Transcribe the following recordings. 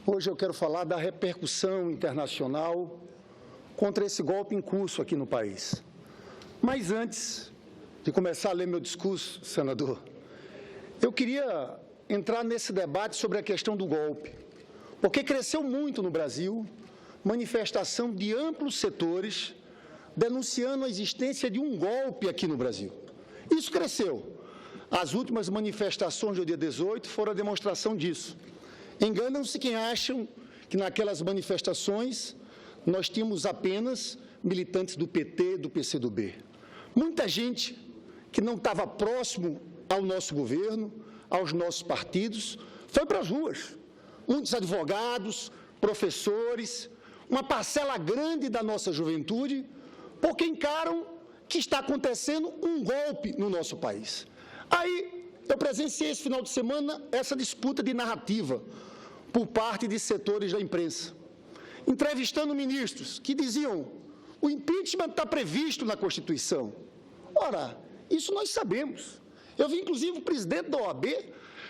Hoje eu quero falar da repercussão internacional contra esse golpe em curso aqui no país. Mas antes de começar a ler meu discurso, senador, eu queria entrar nesse debate sobre a questão do golpe, porque cresceu muito no Brasil manifestação de amplos setores denunciando a existência de um golpe aqui no Brasil. Isso cresceu. As últimas manifestações do dia 18 foram a demonstração disso. Enganam-se quem acham que naquelas manifestações nós tínhamos apenas militantes do PT, do PCdoB. Muita gente que não estava próximo ao nosso governo, aos nossos partidos, foi para as ruas. Muitos advogados, professores, uma parcela grande da nossa juventude, porque encaram que está acontecendo um golpe no nosso país. Aí, eu presenciei esse final de semana essa disputa de narrativa por parte de setores da imprensa, entrevistando ministros que diziam: o impeachment está previsto na Constituição. Ora, isso nós sabemos. Eu vi, inclusive, o presidente da OAB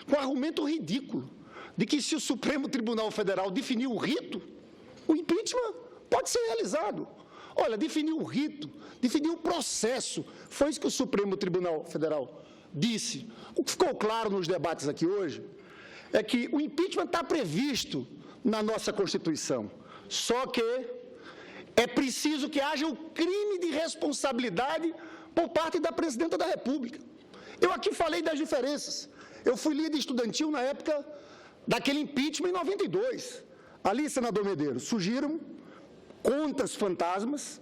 com um argumento ridículo de que, se o Supremo Tribunal Federal definir o rito, o impeachment pode ser realizado. Olha, definir o rito, definir o processo, foi isso que o Supremo Tribunal Federal disse. O que ficou claro nos debates aqui hoje é que o impeachment está previsto na nossa Constituição, só que é preciso que haja o crime de responsabilidade por parte da Presidenta da República. Eu aqui falei das diferenças. Eu fui líder estudantil na época daquele impeachment em 92. Ali, senador Medeiros, surgiram contas fantasmas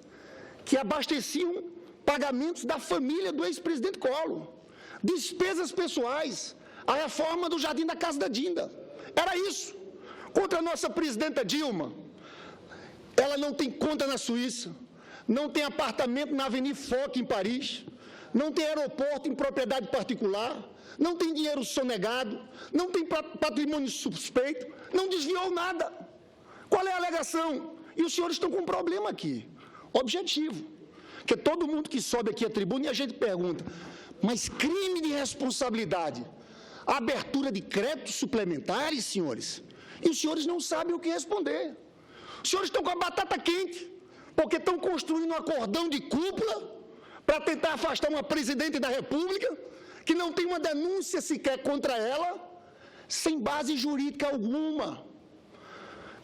que abasteciam pagamentos da família do ex-presidente Collor, despesas pessoais, a reforma do Jardim da Casa da Dinda. Era isso. Contra a nossa presidenta Dilma. Ela não tem conta na Suíça, não tem apartamento na Avenida Foch, em Paris, não tem aeroporto em propriedade particular, não tem dinheiro sonegado, não tem patrimônio suspeito, não desviou nada. Qual é a alegação? E os senhores estão com um problema aqui, objetivo, que todo mundo que sobe aqui à tribuna e a gente pergunta, mas crime de responsabilidade, abertura de créditos suplementares, senhores, e os senhores não sabem o que responder. Os senhores estão com a batata quente, porque estão construindo um cordão de cúpula para tentar afastar uma presidente da República que não tem uma denúncia sequer contra ela, sem base jurídica alguma.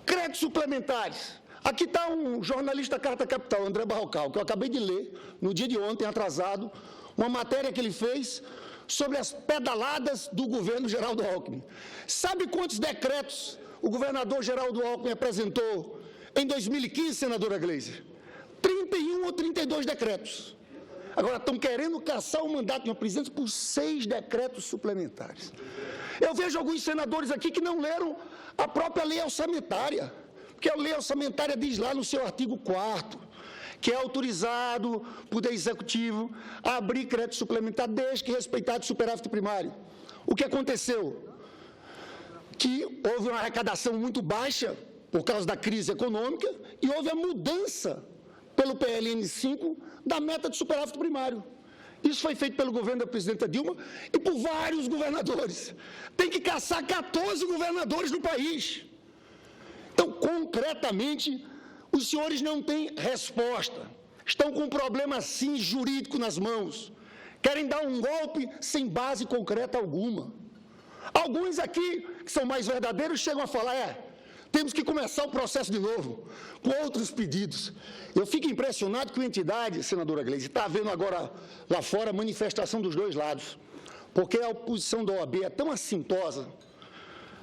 Créditos suplementares. Aqui está um jornalista Carta Capital, André Barrocal, que eu acabei de ler, no dia de ontem, atrasado, uma matéria que ele fez sobre as pedaladas do governo Geraldo Alckmin. Sabe quantos decretos o governador Geraldo Alckmin apresentou em 2015, senadora Gleiser? 31 ou 32 decretos. Agora, estão querendo caçar o mandato de uma presidente por 6 decretos suplementares. Eu vejo alguns senadores aqui que não leram a própria lei orçamentária, porque a lei orçamentária diz lá no seu artigo 4º, que é autorizado o Poder Executivo a abrir crédito suplementar desde que respeitado o superávit primário. O que aconteceu? Que houve uma arrecadação muito baixa por causa da crise econômica e houve a mudança pelo PLN 5 da meta de superávit primário. Isso foi feito pelo governo da presidenta Dilma e por vários governadores. Tem que caçar 14 governadores no país. Então, concretamente, os senhores não têm resposta. Estão com um problema, sim, jurídico nas mãos. Querem dar um golpe sem base concreta alguma. Alguns aqui, que são mais verdadeiros, chegam a falar, temos que começar o processo de novo, com outros pedidos. Eu fico impressionado com a entidade, senadora Gleiser, está havendo agora lá fora manifestação dos dois lados, porque a oposição da OAB é tão assintosa.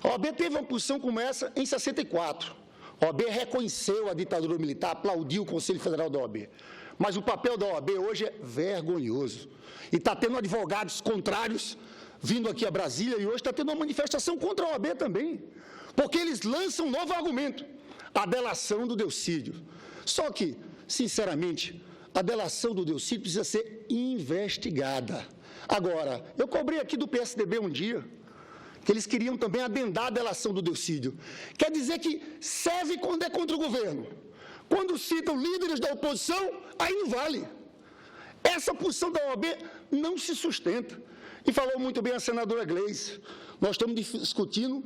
A OAB teve uma posição como essa em 64. A OAB reconheceu a ditadura militar, aplaudiu o Conselho Federal da OAB. Mas o papel da OAB hoje é vergonhoso. E está tendo advogados contrários vindo aqui a Brasília e hoje está tendo uma manifestação contra a OAB também. Porque eles lançam um novo argumento, a delação do Delcídio. Só que, sinceramente, a delação do Delcídio precisa ser investigada. Agora, eu cobrei aqui do PSDB um dia, que eles queriam também adendar a delação do Delcídio. Quer dizer que serve quando é contra o governo. Quando citam líderes da oposição, aí não vale. Essa posição da OAB não se sustenta. E falou muito bem a senadora Gleiser. Nós estamos discutindo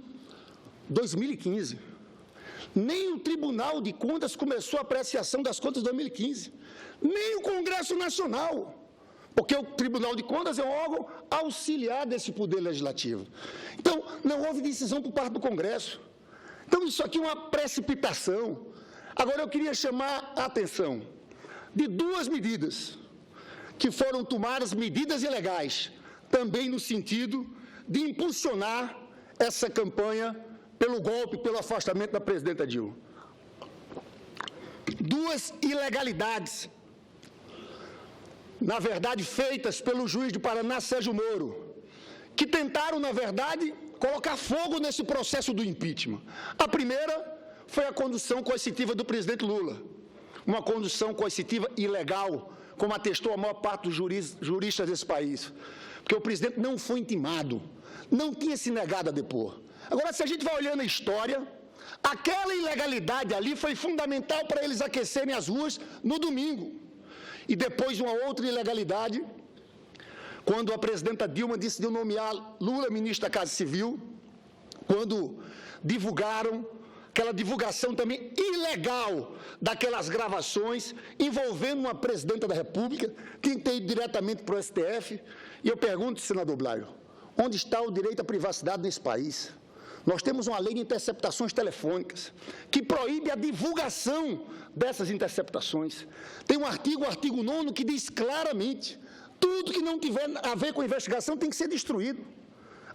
2015. Nem o Tribunal de Contas começou a apreciação das contas de 2015. Nem o Congresso Nacional. Porque o Tribunal de Contas é um órgão auxiliar desse Poder Legislativo. Então, não houve decisão por parte do Congresso. Então, isso aqui é uma precipitação. Agora, eu queria chamar a atenção de duas medidas que foram tomadas, medidas ilegais, também no sentido de impulsionar essa campanha pelo golpe, pelo afastamento da presidenta Dilma. Duas ilegalidades, na verdade, feitas pelo juiz de Paraná, Sérgio Moro, que tentaram, na verdade, colocar fogo nesse processo do impeachment. A primeira foi a condução coercitiva do presidente Lula, uma condução coercitiva ilegal, como atestou a maior parte dos juristas desse país, porque o presidente não foi intimado, não tinha se negado a depor. Agora, se a gente vai olhando a história, aquela ilegalidade ali foi fundamental para eles aquecerem as ruas no domingo. E depois uma outra ilegalidade, quando a presidenta Dilma decidiu nomear Lula ministro da Casa Civil, quando divulgaram aquela divulgação também ilegal daquelas gravações envolvendo uma presidenta da República, que tem ido diretamente para o STF. E eu pergunto, senador Blairo, onde está o direito à privacidade nesse país? Nós temos uma lei de interceptações telefônicas que proíbe a divulgação dessas interceptações. Tem um artigo, o artigo 9º, que diz claramente, tudo que não tiver a ver com a investigação tem que ser destruído.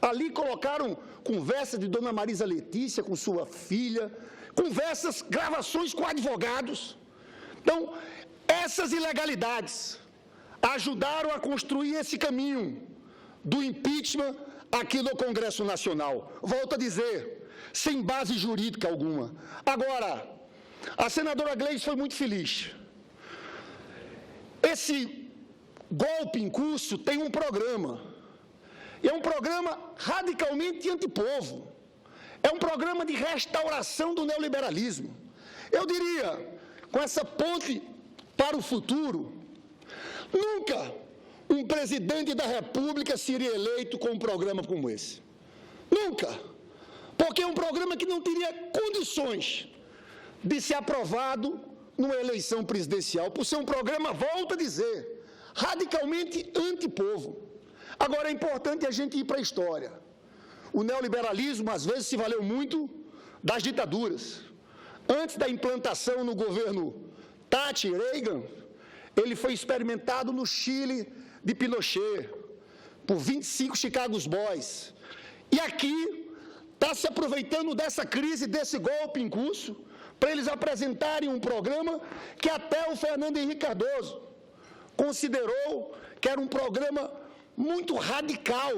Ali colocaram conversas de Dona Marisa Letícia com sua filha, conversas, gravações com advogados. Então, essas ilegalidades ajudaram a construir esse caminho do impeachment aqui no Congresso Nacional. Volto a dizer, sem base jurídica alguma. Agora, a senadora Gleice foi muito feliz. Esse golpe em curso tem um programa. E é um programa radicalmente antipovo. É um programa de restauração do neoliberalismo. Eu diria, com essa ponte para o futuro, nunca um presidente da República seria eleito com um programa como esse. Nunca. Porque é um programa que não teria condições de ser aprovado numa eleição presidencial, por ser um programa, volto a dizer, radicalmente antipovo. Agora, é importante a gente ir para a história. O neoliberalismo, às vezes, se valeu muito das ditaduras. Antes da implantação no governo Thatcher e Reagan, ele foi experimentado no Chile de Pinochet, por 25 Chicago Boys. E aqui está se aproveitando dessa crise, desse golpe em curso, para eles apresentarem um programa que até o Fernando Henrique Cardoso considerou que era um programa muito radical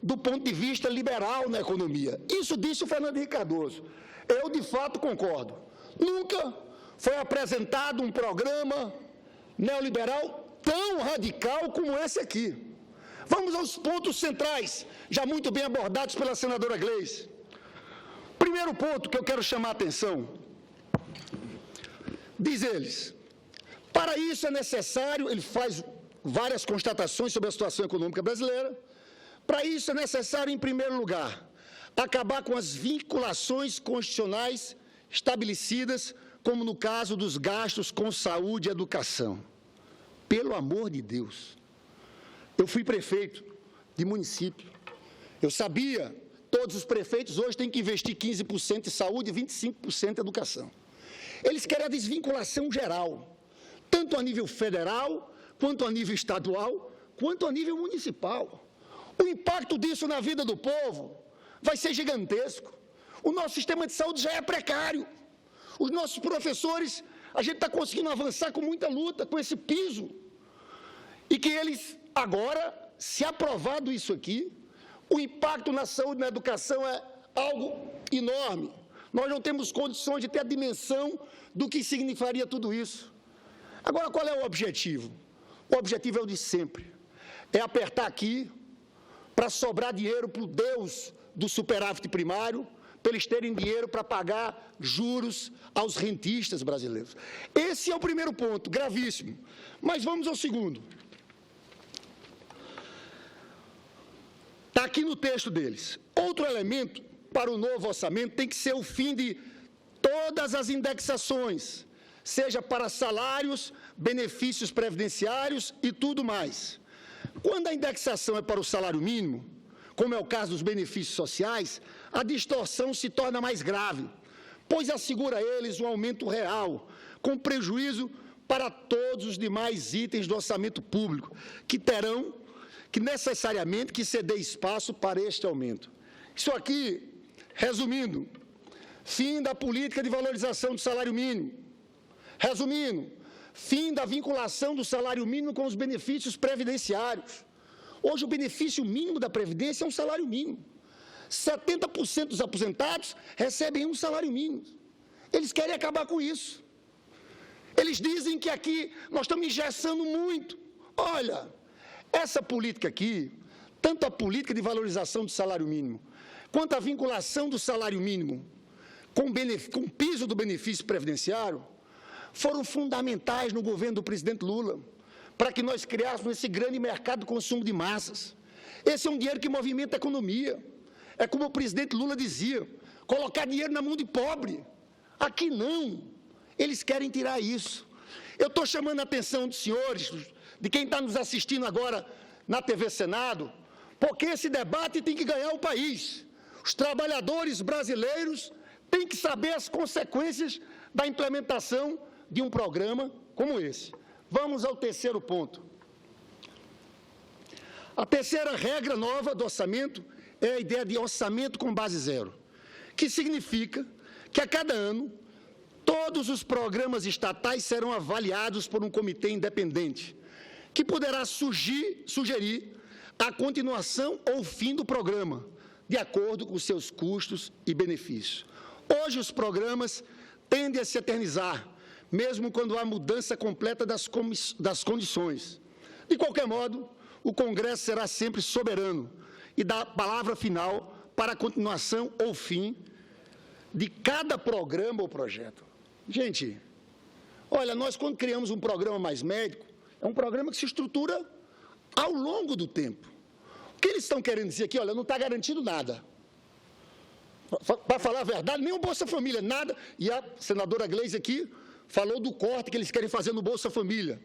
do ponto de vista liberal na economia. Isso disse o Fernando Henrique Cardoso. Eu, de fato, concordo. Nunca foi apresentado um programa neoliberal tão radical como esse aqui. Vamos aos pontos centrais, já muito bem abordados pela senadora Gleice. Primeiro ponto que eu quero chamar a atenção. Diz eles, para isso é necessário, ele faz várias constatações sobre a situação econômica brasileira. Para isso é necessário, em primeiro lugar, acabar com as vinculações constitucionais estabelecidas, como no caso dos gastos com saúde e educação. Pelo amor de Deus. Eu fui prefeito de município. Eu sabia, todos os prefeitos hoje têm que investir 15% em saúde e 25% em educação. Eles querem a desvinculação geral, tanto a nível federal, quanto a nível estadual, quanto a nível municipal. O impacto disso na vida do povo vai ser gigantesco. O nosso sistema de saúde já é precário. Os nossos professores, a gente está conseguindo avançar com muita luta, com esse piso. E que eles, agora, se aprovado isso aqui, o impacto na saúde e na educação é algo enorme. Nós não temos condições de ter a dimensão do que significaria tudo isso. Agora, qual é o objetivo? O objetivo é o de sempre. É apertar aqui para sobrar dinheiro para o Deus do superávit primário, para eles terem dinheiro para pagar juros aos rentistas brasileiros. Esse é o primeiro ponto, gravíssimo. Mas vamos ao segundo. Está aqui no texto deles. Outro elemento para o novo orçamento tem que ser o fim de todas as indexações, seja para salários, benefícios previdenciários e tudo mais. Quando a indexação é para o salário mínimo, como é o caso dos benefícios sociais, a distorção se torna mais grave, pois assegura a eles um aumento real, com prejuízo para todos os demais itens do orçamento público, que terão que necessariamente que ceder espaço para este aumento. Isso aqui, resumindo, fim da política de valorização do salário mínimo. Resumindo, fim da vinculação do salário mínimo com os benefícios previdenciários. Hoje, o benefício mínimo da Previdência é um salário mínimo. 70% dos aposentados recebem um salário mínimo. Eles querem acabar com isso. Eles dizem que aqui nós estamos engessando muito. Olha, essa política aqui, tanto a política de valorização do salário mínimo, quanto a vinculação do salário mínimo com o piso do benefício previdenciário, foram fundamentais no governo do presidente Lula, para que nós criássemos esse grande mercado de consumo de massas. Esse é um dinheiro que movimenta a economia. É como o presidente Lula dizia, colocar dinheiro na mão de pobre. Aqui não. Eles querem tirar isso. Eu estou chamando a atenção dos senhores, de quem está nos assistindo agora na TV Senado, porque esse debate tem que ganhar o país. Os trabalhadores brasileiros têm que saber as consequências da implementação de um programa como esse. Vamos ao terceiro ponto. A terceira regra nova do orçamento é a ideia de orçamento com base zero, que significa que a cada ano todos os programas estatais serão avaliados por um comitê independente, que poderá sugerir a continuação ou fim do programa, de acordo com seus custos e benefícios. Hoje os programas tendem a se eternizar, mesmo quando há mudança completa das condições. De qualquer modo, o Congresso será sempre soberano e dá a palavra final para a continuação ou fim de cada programa ou projeto. Gente, olha, nós quando criamos um programa Mais Médico, é um programa que se estrutura ao longo do tempo. O que eles estão querendo dizer aqui? Olha, não está garantido nada. Para falar a verdade, nem o Bolsa Família, nada. E a senadora Gleisi aqui falou do corte que eles querem fazer no Bolsa Família.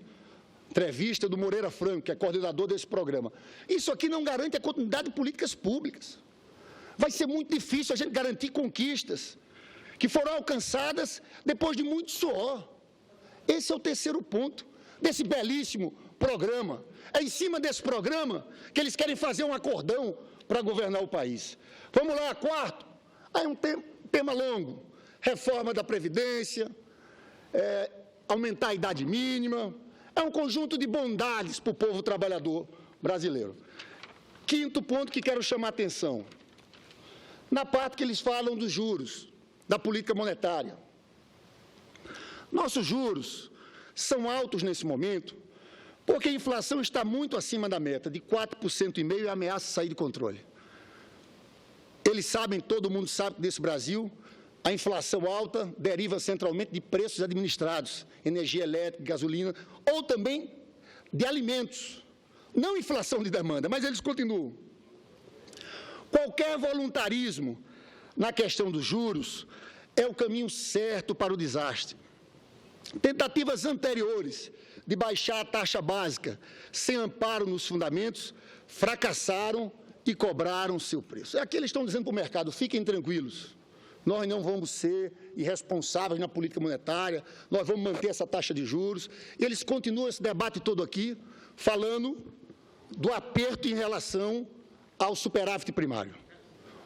Entrevista do Moreira Franco, que é coordenador desse programa. Isso aqui não garante a continuidade de políticas públicas. Vai ser muito difícil a gente garantir conquistas que foram alcançadas depois de muito suor. Esse é o terceiro ponto desse belíssimo programa. É em cima desse programa que eles querem fazer um acordão para governar o país. Vamos lá, quarto. Aí um tema longo. Reforma da Previdência, aumentar a idade mínima. É um conjunto de bondades para o povo trabalhador brasileiro. Quinto ponto que quero chamar a atenção. Na parte que eles falam dos juros, da política monetária. Nossos juros são altos nesse momento, porque a inflação está muito acima da meta, de 4,5% e ameaça sair de controle. Eles sabem, todo mundo sabe que nesse Brasil, a inflação alta deriva centralmente de preços administrados, energia elétrica, gasolina, ou também de alimentos. Não inflação de demanda, mas eles continuam. Qualquer voluntarismo na questão dos juros é o caminho certo para o desastre. Tentativas anteriores de baixar a taxa básica sem amparo nos fundamentos fracassaram e cobraram seu preço. Aqui eles estão dizendo para o mercado, fiquem tranquilos, nós não vamos ser irresponsáveis na política monetária, nós vamos manter essa taxa de juros. E eles continuam esse debate todo aqui, falando do aperto em relação ao superávit primário.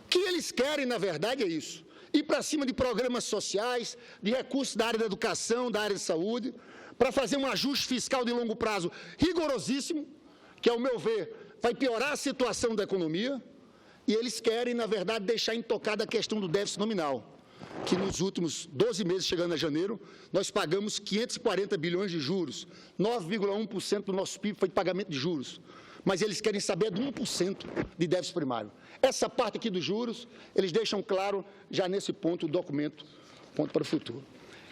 O que eles querem, na verdade, é isso. Ir para cima de programas sociais, de recursos da área da educação, da área de saúde, para fazer um ajuste fiscal de longo prazo rigorosíssimo, que, ao meu ver, vai piorar a situação da economia, e eles querem, na verdade, deixar intocada a questão do déficit nominal, que nos últimos 12 meses, chegando a janeiro, nós pagamos 540 bilhões de juros, 9,1% do nosso PIB foi de pagamento de juros, mas eles querem saber de 1% de déficit primário. Essa parte aqui dos juros, eles deixam claro, já nesse ponto, o documento, ponto para o futuro.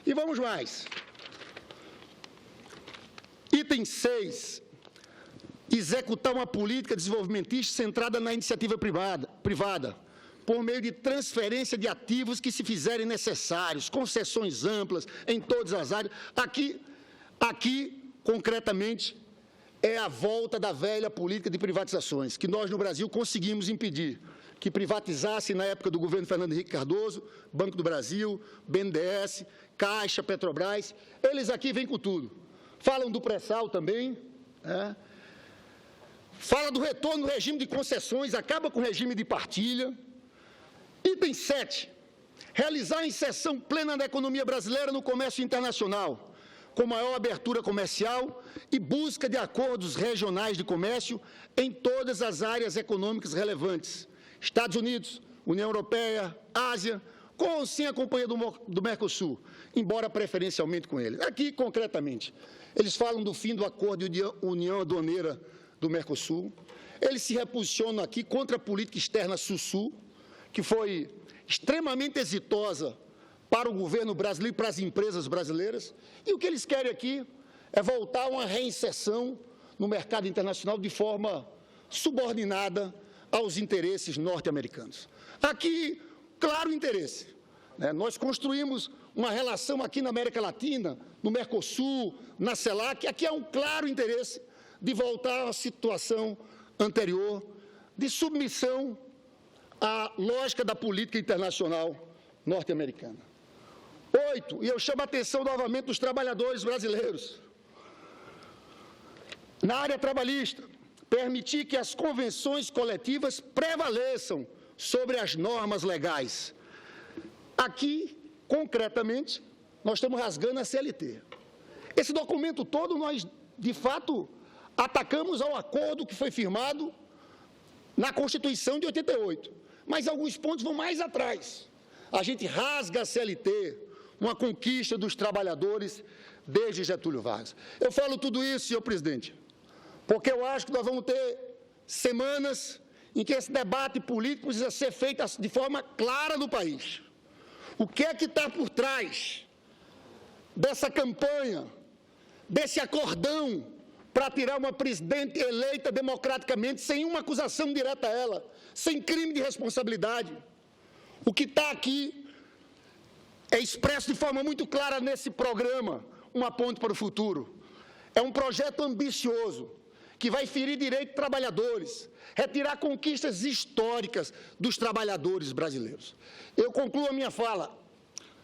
E vamos mais. Item 6, executar uma política desenvolvimentista centrada na iniciativa privada, por meio de transferência de ativos que se fizerem necessários, concessões amplas em todas as áreas. Aqui, concretamente, é a volta da velha política de privatizações, que nós no Brasil conseguimos impedir, que privatizasse na época do governo Fernando Henrique Cardoso, Banco do Brasil, BNDES, Caixa, Petrobras. Eles aqui vêm com tudo. Falam do pré-sal também, fala do retorno do regime de concessões, acaba com o regime de partilha. Item 7, realizar a inserção plena da economia brasileira no comércio internacional, com maior abertura comercial e busca de acordos regionais de comércio em todas as áreas econômicas relevantes. Estados Unidos, União Europeia, Ásia, com ou sem a companhia do Mercosul, embora preferencialmente com eles. Aqui, concretamente, eles falam do fim do acordo de união aduaneira do Mercosul, eles se reposicionam aqui contra a política externa Sul-Sul, que foi extremamente exitosa para o governo brasileiro e para as empresas brasileiras, e o que eles querem aqui é voltar a uma reinserção no mercado internacional de forma subordinada aos interesses norte-americanos. Aqui, claro interesse. Nós construímos uma relação aqui na América Latina, no Mercosul, na CELAC, aqui há um claro interesse de voltar à situação anterior, de submissão à lógica da política internacional norte-americana. 8, e eu chamo a atenção novamente dos trabalhadores brasileiros. Na área trabalhista, permitir que as convenções coletivas prevaleçam sobre as normas legais. Aqui, concretamente, nós estamos rasgando a CLT. Esse documento todo nós, de fato, atacamos ao acordo que foi firmado na Constituição de 88, mas alguns pontos vão mais atrás. A gente rasga a CLT, uma conquista dos trabalhadores desde Getúlio Vargas. Eu falo tudo isso, senhor presidente, porque eu acho que nós vamos ter semanas em que esse debate político precisa ser feito de forma clara no país. O que é que está por trás dessa campanha, desse acordão para tirar uma presidente eleita democraticamente, sem uma acusação direta a ela, sem crime de responsabilidade? O que está aqui é expresso de forma muito clara nesse programa, Uma Ponte para o Futuro. É um projeto ambicioso, que vai ferir direitos de trabalhadores, retirar conquistas históricas dos trabalhadores brasileiros. Eu concluo a minha fala,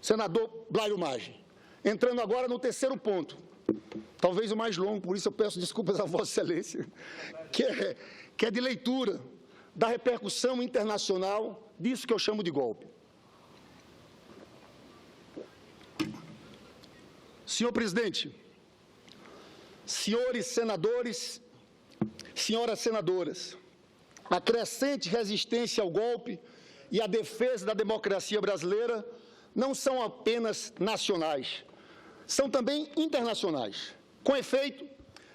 senador Blairo Maggi, entrando agora no terceiro ponto, talvez o mais longo, por isso eu peço desculpas a Vossa Excelência, que é de leitura da repercussão internacional disso que eu chamo de golpe. Senhor presidente, senhores senadores, senhoras senadoras, a crescente resistência ao golpe e a defesa da democracia brasileira não são apenas nacionais, são também internacionais. Com efeito,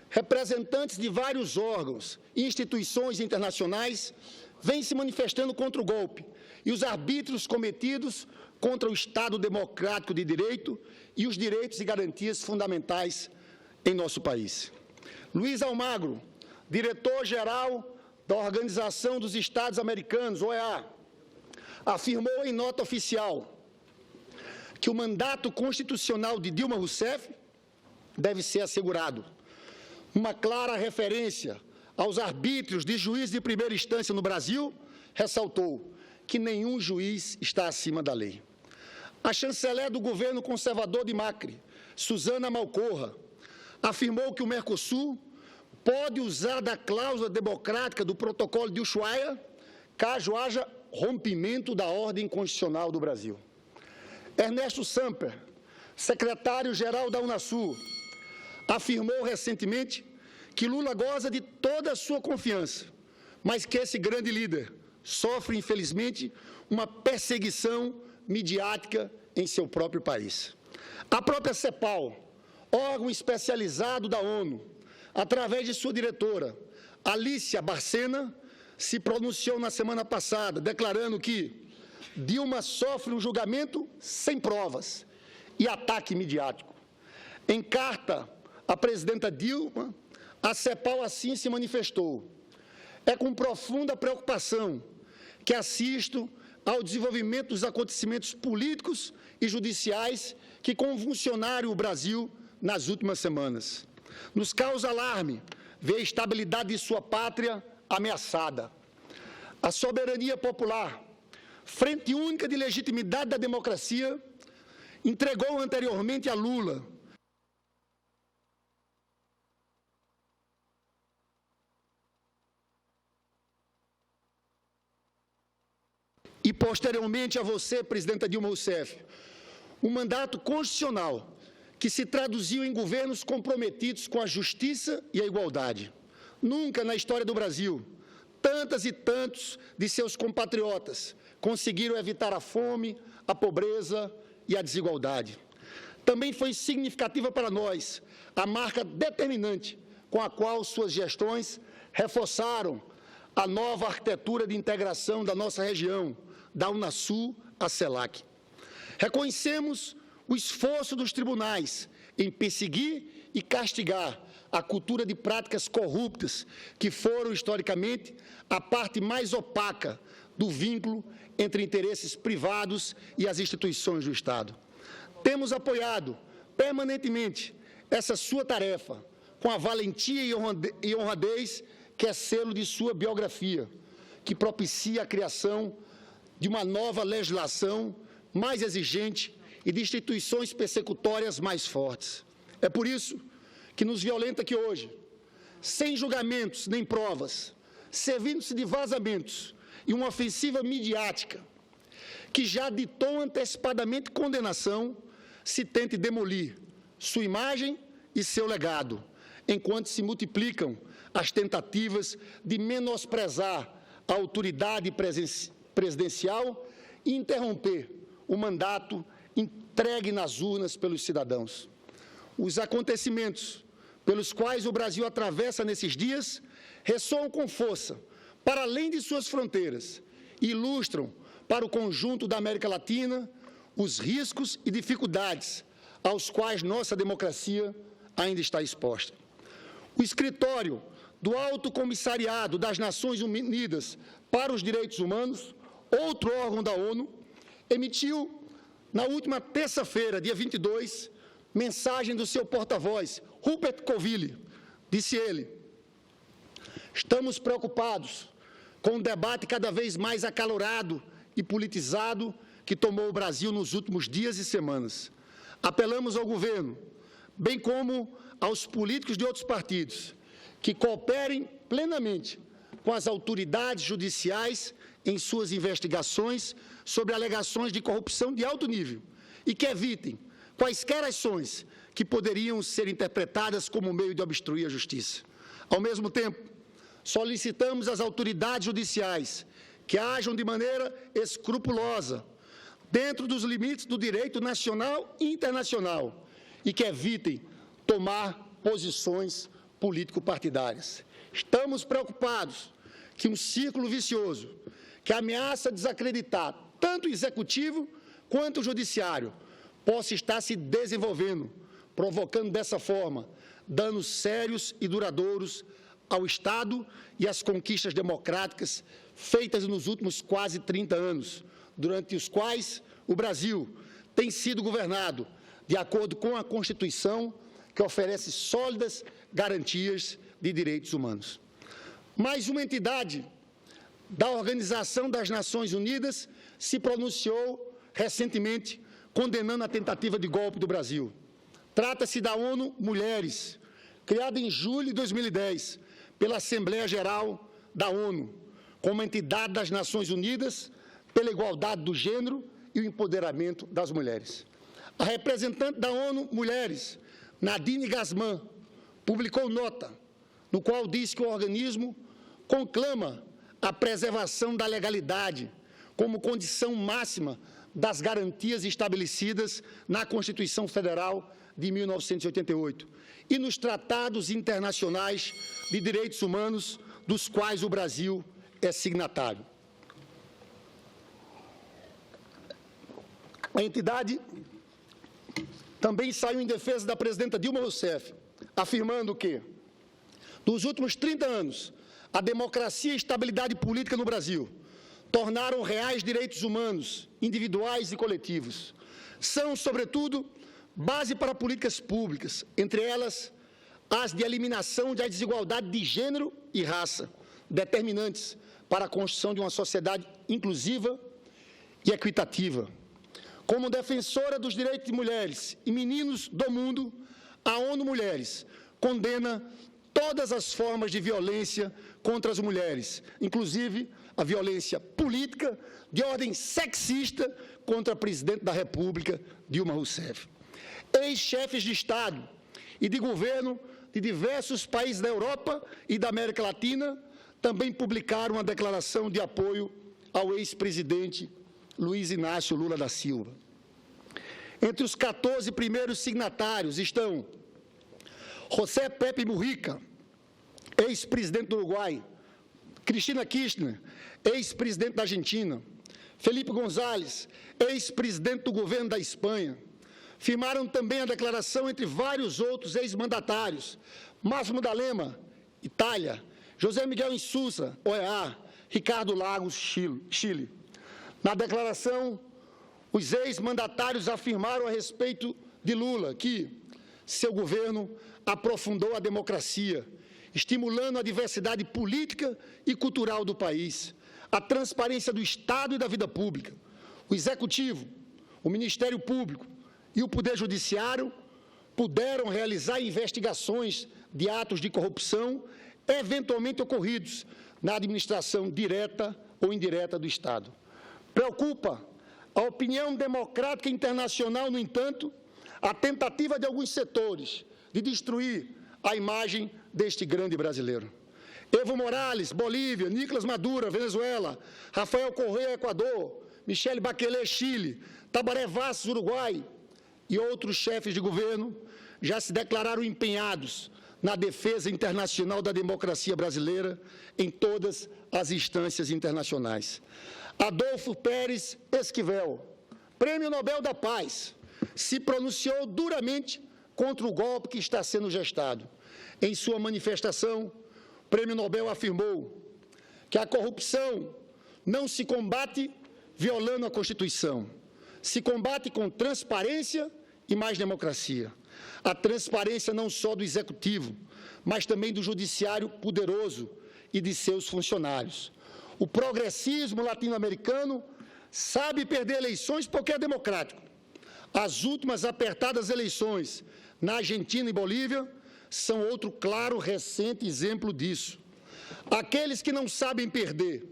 representantes de vários órgãos e instituições internacionais vêm se manifestando contra o golpe e os arbítrios cometidos contra o Estado democrático de direito e os direitos e garantias fundamentais em nosso país. Luiz Almagro, diretor-geral da Organização dos Estados Americanos, OEA, afirmou em nota oficial que o mandato constitucional de Dilma Rousseff deve ser assegurado. Uma clara referência aos arbítrios de juízes de primeira instância no Brasil, ressaltou que nenhum juiz está acima da lei. A chanceler do governo conservador de Macri, Susana Malcorra, afirmou que o Mercosul pode usar da cláusula democrática do protocolo de Ushuaia caso haja rompimento da ordem constitucional do Brasil. Ernesto Samper, secretário-geral da Unasul, afirmou recentemente que Lula goza de toda a sua confiança, mas que esse grande líder sofre, infelizmente, uma perseguição midiática em seu próprio país. A própria CEPAL, órgão especializado da ONU, através de sua diretora, Alicia Barcena, se pronunciou na semana passada, declarando que Dilma sofre um julgamento sem provas e ataque midiático. Em carta à presidenta Dilma, a CEPAL assim se manifestou. É com profunda preocupação que assisto ao desenvolvimento dos acontecimentos políticos e judiciais que convulsionaram o Brasil nas últimas semanas. Nos causa alarme ver a estabilidade de sua pátria ameaçada. A soberania popular, frente única de legitimidade da democracia, entregou anteriormente a Lula e posteriormente a você, presidenta Dilma Rousseff, um mandato constitucional que se traduziu em governos comprometidos com a justiça e a igualdade. Nunca na história do Brasil, tantas e tantos de seus compatriotas conseguiram evitar a fome, a pobreza e a desigualdade. Também foi significativa para nós a marca determinante com a qual suas gestões reforçaram a nova arquitetura de integração da nossa região, da Unasul à CELAC. Reconhecemos o esforço dos tribunais em perseguir e castigar a cultura de práticas corruptas que foram, historicamente, a parte mais opaca do vínculo entre interesses privados e as instituições do Estado. Temos apoiado permanentemente essa sua tarefa, com a valentia e honradez que é selo de sua biografia, que propicia a criação de uma nova legislação mais exigente e de instituições persecutórias mais fortes. É por isso que nos violenta que hoje, sem julgamentos nem provas, servindo-se de vazamentos e uma ofensiva midiática que já ditou antecipadamente condenação, se tente demolir sua imagem e seu legado, enquanto se multiplicam as tentativas de menosprezar a autoridade presidencial e interromper o mandato entregue nas urnas pelos cidadãos. Os acontecimentos pelos quais o Brasil atravessa nesses dias ressoam com força para além de suas fronteiras e ilustram para o conjunto da América Latina os riscos e dificuldades aos quais nossa democracia ainda está exposta. O escritório do Alto Comissariado das Nações Unidas para os Direitos Humanos, outro órgão da ONU, emitiu, na última terça-feira, dia 22, mensagem do seu porta-voz, Rupert Colville. Disse ele: estamos preocupados com um debate cada vez mais acalorado e politizado que tomou o Brasil nos últimos dias e semanas. Apelamos ao governo, bem como aos políticos de outros partidos, que cooperem plenamente com as autoridades judiciais em suas investigações sobre alegações de corrupção de alto nível e que evitem quaisquer ações que poderiam ser interpretadas como meio de obstruir a justiça. Ao mesmo tempo, solicitamos às autoridades judiciais que ajam de maneira escrupulosa, dentro dos limites do direito nacional e internacional, e que evitem tomar posições político-partidárias. Estamos preocupados que um círculo vicioso que ameaça desacreditar tanto o Executivo quanto o Judiciário possa estar se desenvolvendo, provocando dessa forma danos sérios e duradouros ao Estado e às conquistas democráticas feitas nos últimos quase 30 anos, durante os quais o Brasil tem sido governado de acordo com a Constituição, que oferece sólidas garantias de direitos humanos. Mais uma entidade da Organização das Nações Unidas se pronunciou recentemente condenando a tentativa de golpe do Brasil. Trata-se da ONU Mulheres, criada em julho de 2010 pela Assembleia Geral da ONU, como entidade das Nações Unidas pela igualdade do gênero e o empoderamento das mulheres. A representante da ONU Mulheres, Nadine Guzmán, publicou nota no qual diz que o organismo conclama a preservação da legalidade como condição máxima das garantias estabelecidas na Constituição Federal de 1988 e nos tratados internacionais de direitos humanos dos quais o Brasil é signatário. A entidade também saiu em defesa da presidenta Dilma Rousseff, afirmando que, nos últimos 30 anos, a democracia e estabilidade política no Brasil tornaram reais direitos humanos, individuais e coletivos. São, sobretudo, base para políticas públicas, entre elas as de eliminação da desigualdade de gênero e raça, determinantes para a construção de uma sociedade inclusiva e equitativa. Como defensora dos direitos de mulheres e meninos do mundo, a ONU Mulheres condena todas as formas de violência contra as mulheres, inclusive a violência política de ordem sexista contra a presidente da República, Dilma Rousseff. Ex-chefes de Estado e de governo de diversos países da Europa e da América Latina também publicaram uma declaração de apoio ao ex-presidente Luiz Inácio Lula da Silva. Entre os 14 primeiros signatários estão José Pepe Mujica, ex-presidente do Uruguai, Cristina Kirchner, ex-presidente da Argentina, Felipe González, ex-presidente do governo da Espanha. Firmaram também a declaração entre vários outros ex-mandatários, Máximo D'Alema, Itália, José Miguel Insulza, OEA, Ricardo Lagos, Chile. Na declaração, os ex-mandatários afirmaram a respeito de Lula que seu governo aprofundou a democracia, estimulando a diversidade política e cultural do país, a transparência do Estado e da vida pública. O Executivo, o Ministério Público e o Poder Judiciário puderam realizar investigações de atos de corrupção eventualmente ocorridos na administração direta ou indireta do Estado. Preocupa a opinião democrática internacional, no entanto, a tentativa de alguns setores de destruir a imagem deste grande brasileiro. Evo Morales, Bolívia, Nicolás Maduro, Venezuela, Rafael Correa, Equador, Michelle Bachelet, Chile, Tabaré Vaz, Uruguai e outros chefes de governo já se declararam empenhados na defesa internacional da democracia brasileira em todas as instâncias internacionais. Adolfo Pérez Esquivel, Prêmio Nobel da Paz, se pronunciou duramente contra o golpe que está sendo gestado. Em sua manifestação, o Prêmio Nobel afirmou que a corrupção não se combate violando a Constituição, se combate com transparência e mais democracia. A transparência não só do Executivo, mas também do Judiciário poderoso e de seus funcionários. O progressismo latino-americano sabe perder eleições porque é democrático. As últimas apertadas eleições na Argentina e Bolívia são outro claro, recente exemplo disso. Aqueles que não sabem perder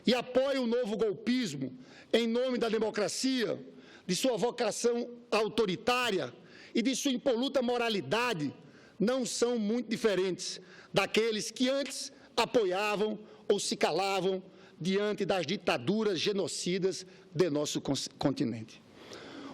e apoiam o novo golpismo em nome da democracia, de sua vocação autoritária e de sua impoluta moralidade, não são muito diferentes daqueles que antes apoiavam ou se calavam diante das ditaduras genocidas de nosso continente.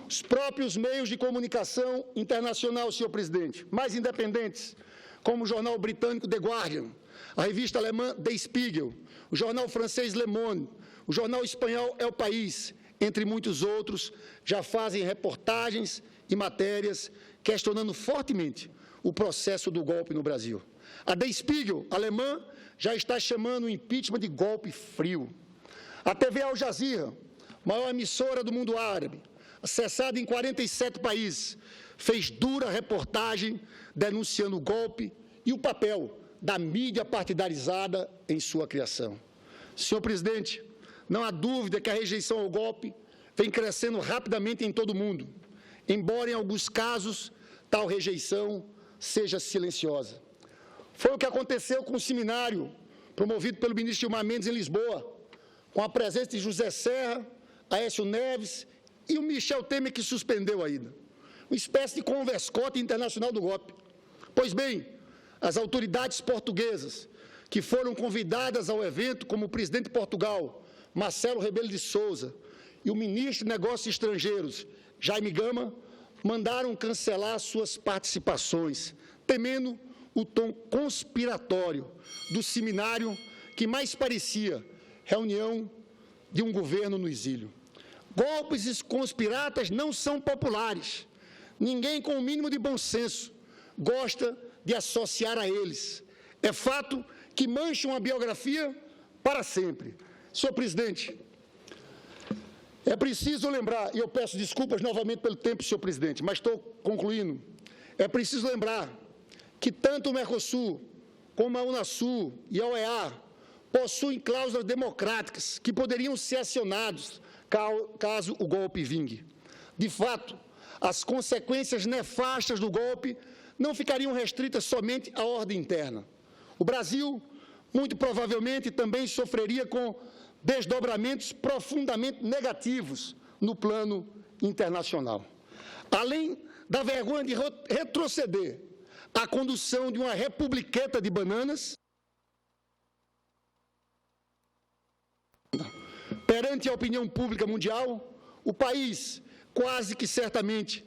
Os próprios meios de comunicação internacional, senhor presidente, mais independentes, como o jornal britânico The Guardian, a revista alemã Der Spiegel, o jornal francês Le Monde, o jornal espanhol El País, entre muitos outros, já fazem reportagens e matérias questionando fortemente o processo do golpe no Brasil. A Der Spiegel, alemã, já está chamando o impeachment de golpe frio. A TV Al Jazeera, maior emissora do mundo árabe, acessada em 47 países, fez dura reportagem denunciando o golpe e o papel da mídia partidarizada em sua criação. Senhor presidente, não há dúvida que a rejeição ao golpe vem crescendo rapidamente em todo o mundo, embora em alguns casos tal rejeição seja silenciosa. Foi o que aconteceu com o seminário promovido pelo ministro Gilmar Mendes em Lisboa, com a presença de José Serra, Aécio Neves e o Michel Temer, que suspendeu a ida. Uma espécie de converscote internacional do golpe. Pois bem, as autoridades portuguesas, que foram convidadas ao evento, como o presidente de Portugal, Marcelo Rebelo de Sousa, e o ministro de Negócios Estrangeiros, Jaime Gama, mandaram cancelar suas participações, temendo o tom conspiratório do seminário que mais parecia reunião de um governo no exílio. Golpes conspiratas não são populares. Ninguém com o mínimo de bom senso gosta de associar a eles. É fato que mancham a biografia para sempre. Senhor presidente, É preciso lembrar, e eu peço desculpas novamente pelo tempo, senhor presidente, mas estou concluindo. É preciso lembrar que tanto o Mercosul, como a Unasul e a OEA possuem cláusulas democráticas que poderiam ser acionadas caso o golpe vingue. De fato, as consequências nefastas do golpe não ficariam restritas somente à ordem interna. O Brasil, muito provavelmente, também sofreria com desdobramentos profundamente negativos no plano internacional. Além da vergonha de retroceder à condução de uma republiqueta de bananas, perante a opinião pública mundial, o país quase que certamente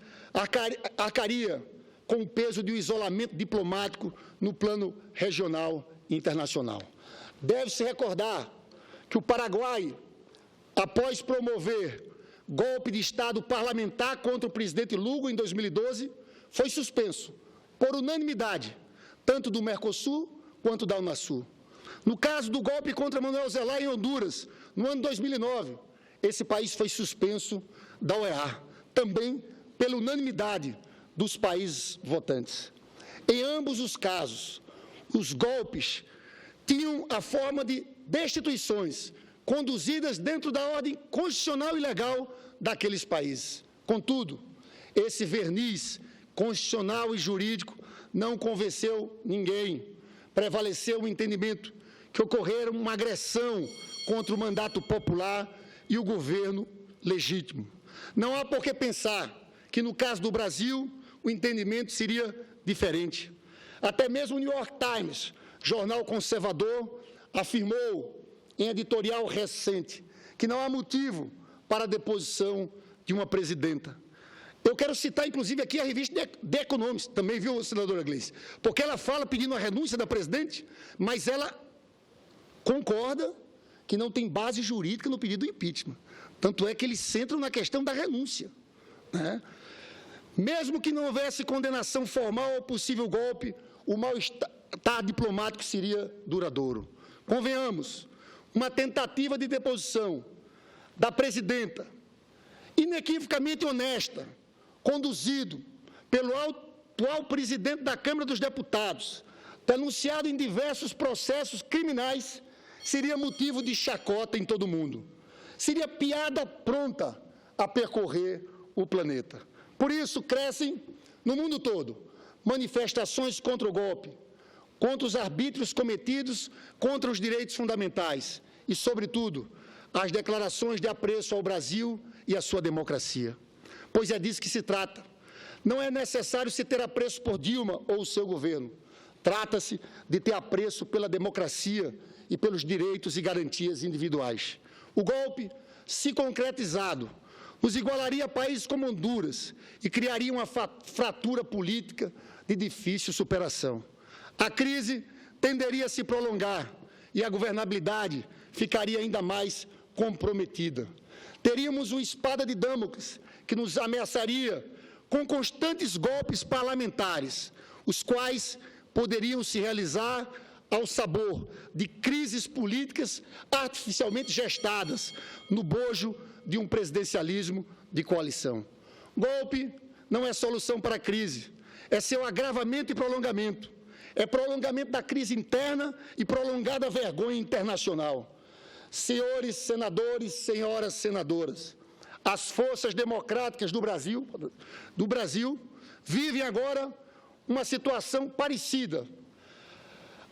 arcaria com o peso de um isolamento diplomático no plano regional e internacional. Deve-se recordar que o Paraguai, após promover golpe de Estado parlamentar contra o presidente Lugo em 2012, foi suspenso, por unanimidade, tanto do Mercosul quanto da Unasul. No caso do golpe contra Manuel Zelaya em Honduras, no ano 2009, esse país foi suspenso da OEA, também pela unanimidade dos países votantes. Em ambos os casos, os golpes tinham a forma de destituições conduzidas dentro da ordem constitucional e legal daqueles países. Contudo, esse verniz constitucional e jurídico não convenceu ninguém. Prevaleceu o entendimento que ocorrera uma agressão contra o mandato popular e o governo legítimo. Não há por que pensar que, no caso do Brasil, o entendimento seria diferente. Até mesmo o New York Times, jornal conservador, afirmou em editorial recente que não há motivo para a deposição de uma presidenta. Eu quero citar, inclusive, aqui a revista The Economist, também, viu, senadora Gleice? Porque ela fala pedindo a renúncia da presidente, mas ela concorda que não tem base jurídica no pedido do impeachment. Tanto é que eles centram na questão da renúncia, né? Mesmo que não houvesse condenação formal ao possível golpe, o mal-estar diplomático seria duradouro. Convenhamos, uma tentativa de deposição da presidenta, inequivocamente honesta, conduzido pelo atual presidente da Câmara dos Deputados, denunciado em diversos processos criminais, seria motivo de chacota em todo o mundo. Seria piada pronta a percorrer o planeta. Por isso, crescem, no mundo todo, manifestações contra o golpe, contra os arbítrios cometidos contra os direitos fundamentais e, sobretudo, as declarações de apreço ao Brasil e à sua democracia. Pois é disso que se trata. Não é necessário se ter apreço por Dilma ou o seu governo. Trata-se de ter apreço pela democracia e pelos direitos e garantias individuais. O golpe, se concretizado, nos igualaria a países como Honduras e criaria uma fratura política de difícil superação. A crise tenderia a se prolongar e a governabilidade ficaria ainda mais comprometida. Teríamos uma espada de Damocles que nos ameaçaria com constantes golpes parlamentares, os quais poderiam se realizar ao sabor de crises políticas artificialmente gestadas no bojo de um presidencialismo de coalição. Golpe não é solução para a crise, é seu agravamento e prolongamento. É prolongamento da crise interna e prolongada vergonha internacional. Senhores senadores, senhoras senadoras, as forças democráticas do Brasil vivem agora uma situação parecida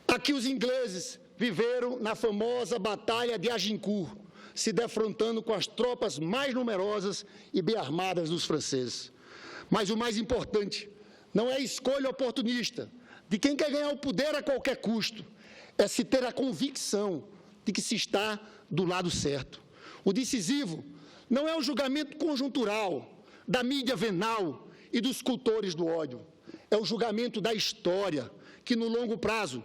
a que os ingleses viveram na famosa Batalha de Agincourt, se defrontando com as tropas mais numerosas e bem armadas dos franceses. Mas o mais importante não é a escolha oportunista de quem quer ganhar o poder a qualquer custo, é se ter a convicção de que se está do lado certo. O decisivo não é o julgamento conjuntural da mídia venal e dos cultores do ódio, é o julgamento da história que, no longo prazo,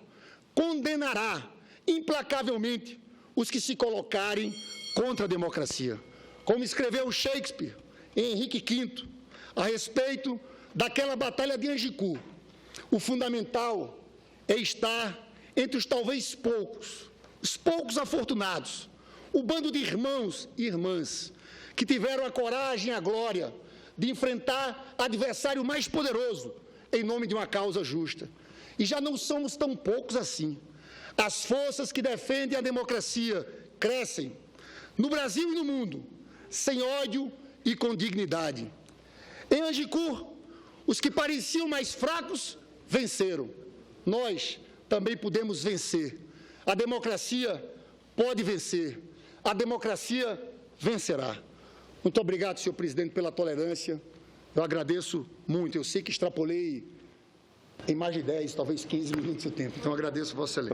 condenará implacavelmente os que se colocarem contra a democracia. Como escreveu Shakespeare em Henrique V, a respeito daquela batalha de Agincourt, o fundamental é estar entre os talvez poucos, os poucos afortunados, o bando de irmãos e irmãs que tiveram a coragem e a glória de enfrentar adversário mais poderoso em nome de uma causa justa. E já não somos tão poucos assim. As forças que defendem a democracia crescem, no Brasil e no mundo, sem ódio e com dignidade. Em Angicur, os que pareciam mais fracos venceram. Nós também podemos vencer. A democracia pode vencer. A democracia vencerá. Muito obrigado, senhor presidente, pela tolerância. Eu agradeço muito. Eu sei que extrapolei em mais de 10, talvez 15 minutos o tempo. Então, agradeço, Vossa Excelência.